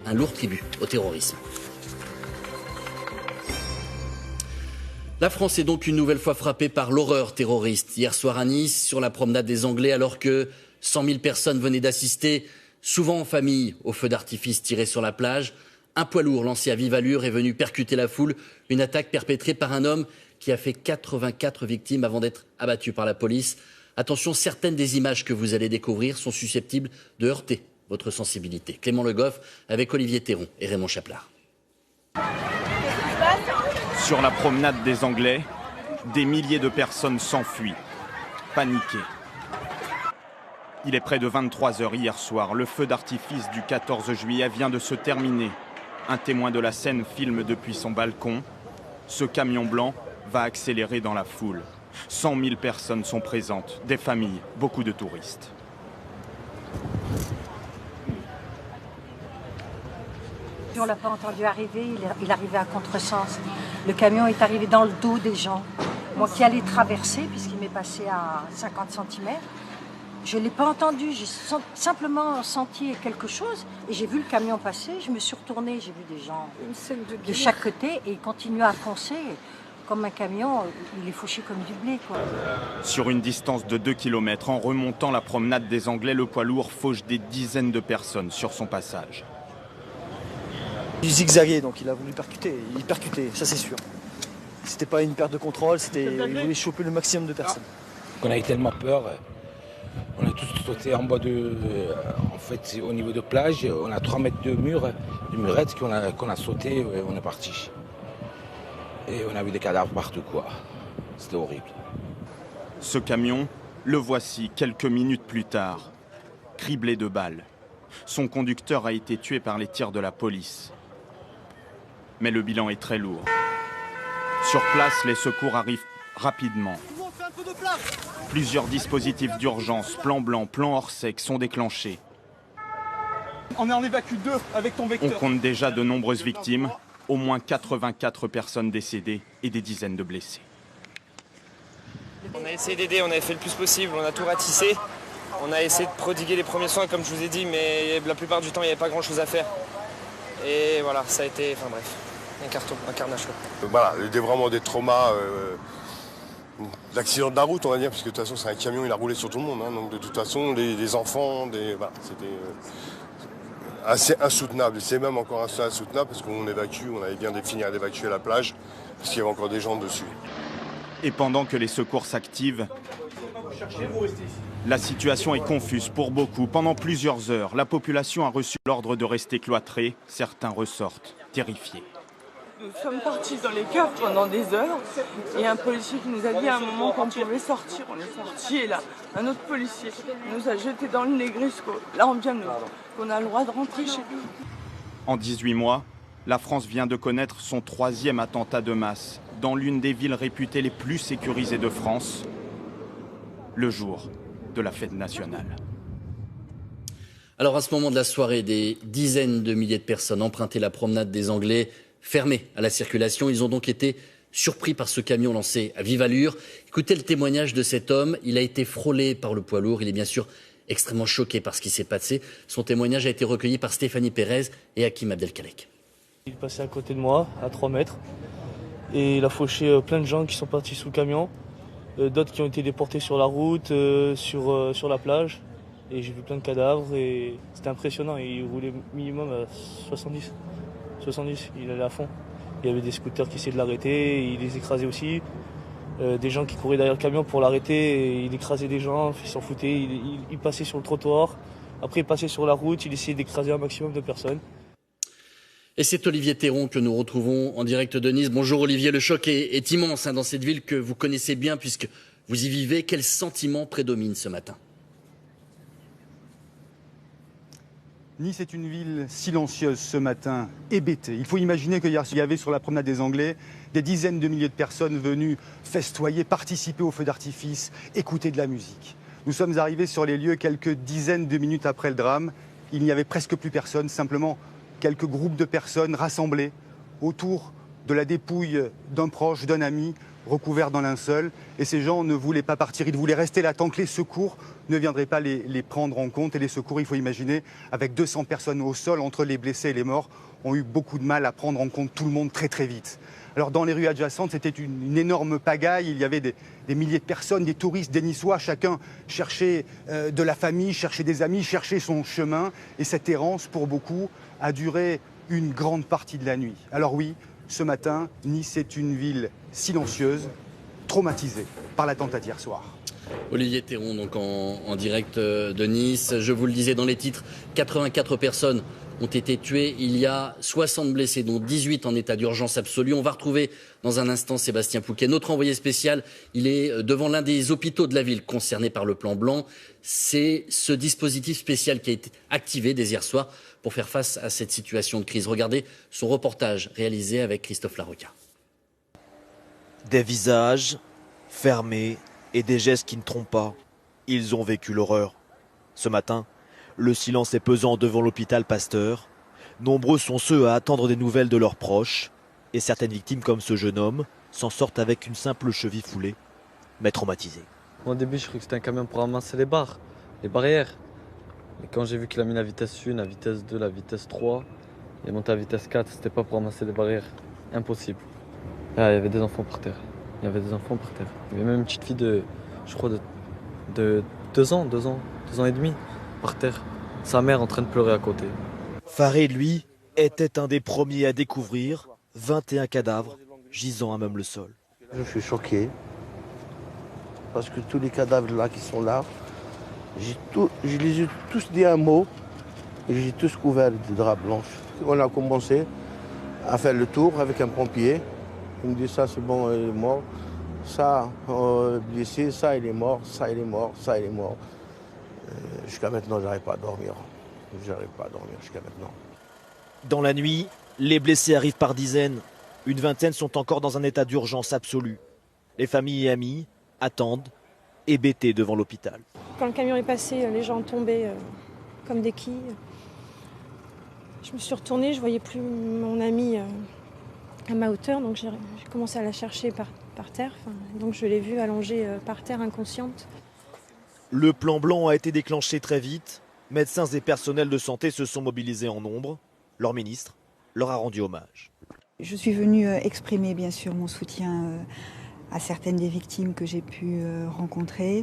un lourd tribut au terrorisme. La France est donc une nouvelle fois frappée par l'horreur terroriste. Hier soir à Nice, sur la promenade des Anglais, alors que 100 000 personnes venaient d'assister, souvent en famille, au feu d'artifice tiré sur la plage, un poids lourd lancé à vive allure est venu percuter la foule. Une attaque perpétrée par un homme qui a fait 84 victimes avant d'être abattu par la police. Attention, certaines des images que vous allez découvrir sont susceptibles de heurter votre sensibilité. Clément Le Goff avec Olivier Théron et Raymond Chaplard. Sur la promenade des Anglais, des milliers de personnes s'enfuient, paniquées. Il est près de 23 h hier soir. Le feu d'artifice du 14 juillet vient de se terminer. Un témoin de la scène filme depuis son balcon. Ce camion blanc va accélérer dans la foule. 100 000 personnes sont présentes, des familles, beaucoup de touristes. On ne l'a pas entendu arriver, il arrivait à contresens. Le camion est arrivé dans le dos des gens. Moi qui allais traverser, puisqu'il m'est passé à 50 cm, je ne l'ai pas entendu, j'ai simplement senti quelque chose et j'ai vu le camion passer, je me suis retournée, j'ai vu des gens de chaque côté et il continuait à foncer. Comme un camion, il est fauché comme du blé, quoi. Sur une distance de 2 km, en remontant la promenade des Anglais, le poids lourd fauche des dizaines de personnes sur son passage. Il zigzaguait, donc il a voulu percuter. Il percutait, ça c'est sûr. C'était pas une perte de contrôle, il voulait choper le maximum de personnes. On a eu tellement peur. On a tous sauté en bas en fait, au niveau de plage, on a 3 mètres de murettes qu'on a sauté et on est parti. Et on a vu des cadavres partout, quoi. C'était horrible. Ce camion, le voici quelques minutes plus tard, criblé de balles. Son conducteur a été tué par les tirs de la police. Mais le bilan est très lourd. Sur place, les secours arrivent rapidement. Plusieurs dispositifs d'urgence, plan blanc, plan hors sec, sont déclenchés. On en évacue 2 avec ton vecteur. On compte déjà de nombreuses victimes, au moins 84 personnes décédées et des dizaines de blessés. On a essayé d'aider, on avait fait le plus possible, on a tout ratissé. On a essayé de prodiguer les premiers soins, comme je vous ai dit, mais la plupart du temps, il n'y avait pas grand-chose à faire. Et voilà, ça a été, enfin bref, un carnage. Voilà, vraiment des traumas, d'accident de la route, on va dire, parce que de toute façon, c'est un camion, il a roulé sur tout le monde. Hein, donc de toute façon, les enfants, voilà, c'était assez insoutenable. C'est même encore assez insoutenable parce qu'on évacue, on avait bien fini d'évacuer la plage, parce qu'il y avait encore des gens dessus. Et pendant que les secours s'activent, la situation est confuse pour beaucoup. Pendant plusieurs heures, la population a reçu l'ordre de rester cloîtrée. Certains ressortent terrifiés. Nous sommes partis dans les caves pendant des heures et un policier qui nous a dit à un moment qu'on pouvait sortir. On est sortis et là, un autre policier nous a jetés dans le Negresco. Là, on vient de nous qu'on a le droit de rentrer chez nous. En 18 mois, la France vient de connaître son 3e attentat de masse dans l'une des villes réputées les plus sécurisées de France, le jour de la fête nationale. Alors à ce moment de la soirée, des dizaines de milliers de personnes empruntaient la promenade des Anglais, fermée à la circulation. Ils ont donc été surpris par ce camion lancé à vive allure. Écoutez le témoignage de cet homme. Il a été frôlé par le poids lourd. Il est bien sûr extrêmement choqué par ce qui s'est passé. Son témoignage a été recueilli par Stéphanie Pérez et Hakim Abdelkalek. Il passait à côté de moi, à 3 mètres. Et il a fauché plein de gens qui sont partis sous le camion. D'autres qui ont été déportés sur la route, sur la plage. Et j'ai vu plein de cadavres et c'était impressionnant. Il roulait minimum à 70, il allait à fond. Il y avait des scooters qui essayaient de l'arrêter, il les écrasait aussi. Des gens qui couraient derrière le camion pour l'arrêter, et il écrasait des gens, il s'en foutait, il passait sur le trottoir. Après il passait sur la route, il essayait d'écraser un maximum de personnes. Et c'est Olivier Théron que nous retrouvons en direct de Nice. Bonjour Olivier, le choc est immense dans cette ville que vous connaissez bien puisque vous y vivez. Quel sentiment prédomine ce matin ? Nice est une ville silencieuse ce matin, hébétée. Il faut imaginer qu'il y avait sur la promenade des Anglais des dizaines de milliers de personnes venues festoyer, participer au feu d'artifice, écouter de la musique. Nous sommes arrivés sur les lieux quelques dizaines de minutes après le drame. Il n'y avait presque plus personne, simplement quelques groupes de personnes rassemblées autour de la dépouille d'un proche, d'un ami, recouverts dans linceul. Et ces gens ne voulaient pas partir, ils voulaient rester là tant que les secours ne viendraient pas les prendre en compte. Et les secours, il faut imaginer, avec 200 personnes au sol, entre les blessés et les morts, ont eu beaucoup de mal à prendre en compte tout le monde très très vite. Alors dans les rues adjacentes, c'était une énorme pagaille. Il y avait des milliers de personnes, des touristes, des Niçois. Chacun cherchait de la famille, cherchait des amis, cherchait son chemin. Et cette errance, pour beaucoup, a duré une grande partie de la nuit. Alors oui, ce matin, Nice est une ville silencieuse, traumatisée par l'attentat d'hier soir. Olivier Théron, donc en direct de Nice. Je vous le disais dans les titres, 84 personnes ont été tuées. Il y a 60 blessés, dont 18 en état d'urgence absolue. On va retrouver dans un instant Sébastien Pouquet, notre envoyé spécial. Il est devant l'un des hôpitaux de la ville concernés par le plan blanc. C'est ce dispositif spécial qui a été activé dès hier soir pour faire face à cette situation de crise. Regardez son reportage réalisé avec Christophe Larocca. Des visages fermés et des gestes qui ne trompent pas. Ils ont vécu l'horreur. Ce matin, le silence est pesant devant l'hôpital Pasteur. Nombreux sont ceux à attendre des nouvelles de leurs proches. Et certaines victimes, comme ce jeune homme, s'en sortent avec une simple cheville foulée, mais traumatisés. Au début, je croyais que c'était un camion pour ramasser les barrières. Et quand j'ai vu qu'il a mis la vitesse 1, la vitesse 2, la vitesse 3, il est monté à la vitesse 4, c'était pas pour ramasser les barrières. Impossible. Là, il y avait des enfants par terre. Il y avait même une petite fille de 2 ans et demi, par terre. Sa mère en train de pleurer à côté. Farid, lui, était un des premiers à découvrir 21 cadavres gisant à même le sol. Je suis choqué. Parce que tous les cadavres là qui sont là, je les ai tous dit un mot et j'ai tous couvert de draps blanches. On a commencé à faire le tour avec un pompier. Il me dit ça c'est bon, il est mort. Ça, blessé, ça il est mort, ça il est mort, ça il est mort. Jusqu'à maintenant, j'arrive pas à dormir. Jusqu'à maintenant. Dans la nuit, les blessés arrivent par dizaines. Une vingtaine sont encore dans un état d'urgence absolue. Les familles et amis attendent, hébétés devant l'hôpital. Quand le camion est passé, les gens tombaient comme des quilles. Je me suis retournée, je voyais plus mon amie à ma hauteur, donc j'ai commencé à la chercher par terre. Donc je l'ai vue allongée par terre, inconsciente. Le plan blanc a été déclenché très vite. Médecins et personnels de santé se sont mobilisés en nombre. Leur ministre leur a rendu hommage. Je suis venue exprimer bien sûr mon soutien à certaines des victimes que j'ai pu rencontrer.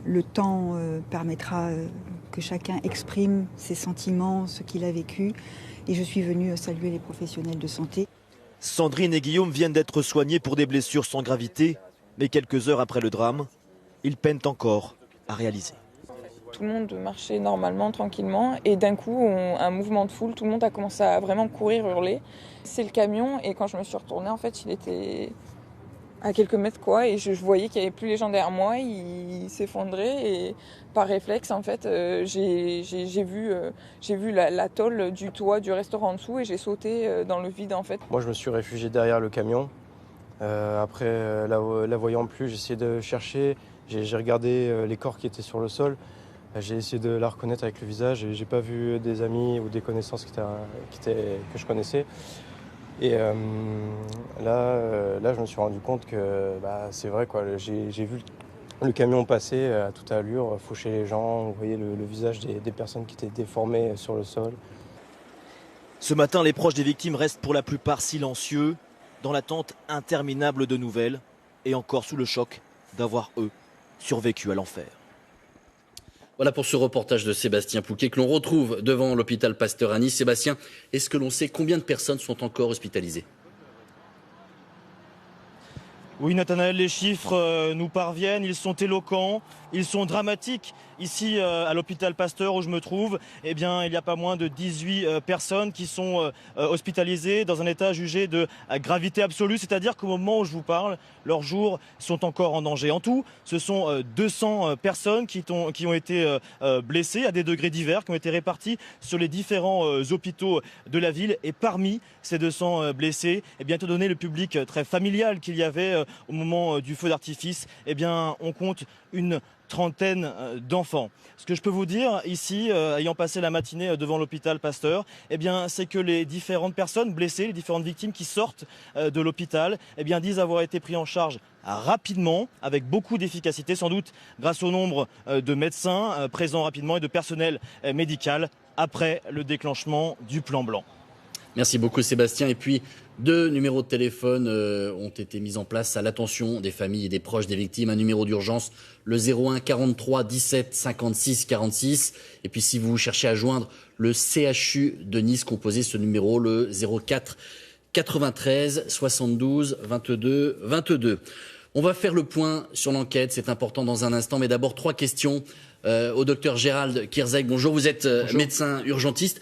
Le temps permettra que chacun exprime ses sentiments, ce qu'il a vécu. Et je suis venue saluer les professionnels de santé. Sandrine et Guillaume viennent d'être soignés pour des blessures sans gravité. Mais quelques heures après le drame, ils peinent encore à réaliser. Tout le monde marchait normalement, tranquillement, et d'un coup, un mouvement de foule, tout le monde a commencé à vraiment courir, hurler. C'est le camion, et quand je me suis retournée, en fait, il était à quelques mètres, quoi, et je voyais qu'il n'y avait plus les gens derrière moi, il s'effondrait, et par réflexe, en fait, j'ai vu la tôle du toit du restaurant en dessous, et j'ai sauté dans le vide, en fait. Moi, je me suis réfugié derrière le camion. Après, la voyant plus, j'ai essayé de chercher. J'ai regardé les corps qui étaient sur le sol. J'ai essayé de la reconnaître avec le visage. Et j'ai pas vu des amis ou des connaissances que je connaissais. Et là, je me suis rendu compte que c'est vrai, quoi. J'ai vu le camion passer à toute allure, faucher les gens. Vous voyez le visage des personnes qui étaient déformées sur le sol. Ce matin, les proches des victimes restent pour la plupart silencieux, dans l'attente interminable de nouvelles, et encore sous le choc d'avoir, eux, survécu à l'enfer. Voilà pour ce reportage de Sébastien Pouquet que l'on retrouve devant l'hôpital Pasteur à Nice. Sébastien, est-ce que l'on sait combien de personnes sont encore hospitalisées ? Oui, Nathanaël, les chiffres nous parviennent, ils sont éloquents, ils sont dramatiques. Ici, à l'hôpital Pasteur où je me trouve, eh bien, il y a pas moins de 18 personnes qui sont hospitalisées dans un état jugé de gravité absolue, c'est-à-dire qu'au moment où je vous parle, leurs jours sont encore en danger. En tout, ce sont 200 personnes qui ont été blessées à des degrés divers, qui ont été réparties sur les différents hôpitaux de la ville. Et parmi ces 200 blessés, eh bien, étant donné le public très familial qu'il y avait au moment du feu d'artifice, eh bien, on compte une trentaine d'enfants. Ce que je peux vous dire ici, ayant passé la matinée devant l'hôpital Pasteur, eh bien, c'est que les différentes personnes blessées, les différentes victimes qui sortent de l'hôpital, eh bien, disent avoir été pris en charge rapidement, avec beaucoup d'efficacité, sans doute grâce au nombre de médecins présents rapidement et de personnel médical après le déclenchement du plan blanc. Merci beaucoup Sébastien. Et puis 2 numéros de téléphone ont été mis en place à l'attention des familles et des proches des victimes. Un numéro d'urgence, le 01 43 17 56 46. Et puis si vous cherchez à joindre le CHU de Nice, composez ce numéro, le 04 93 72 22 22. On va faire le point sur l'enquête, c'est important dans un instant. Mais d'abord 3 questions au docteur Gérald Kierzek. Bonjour, vous êtes médecin urgentiste.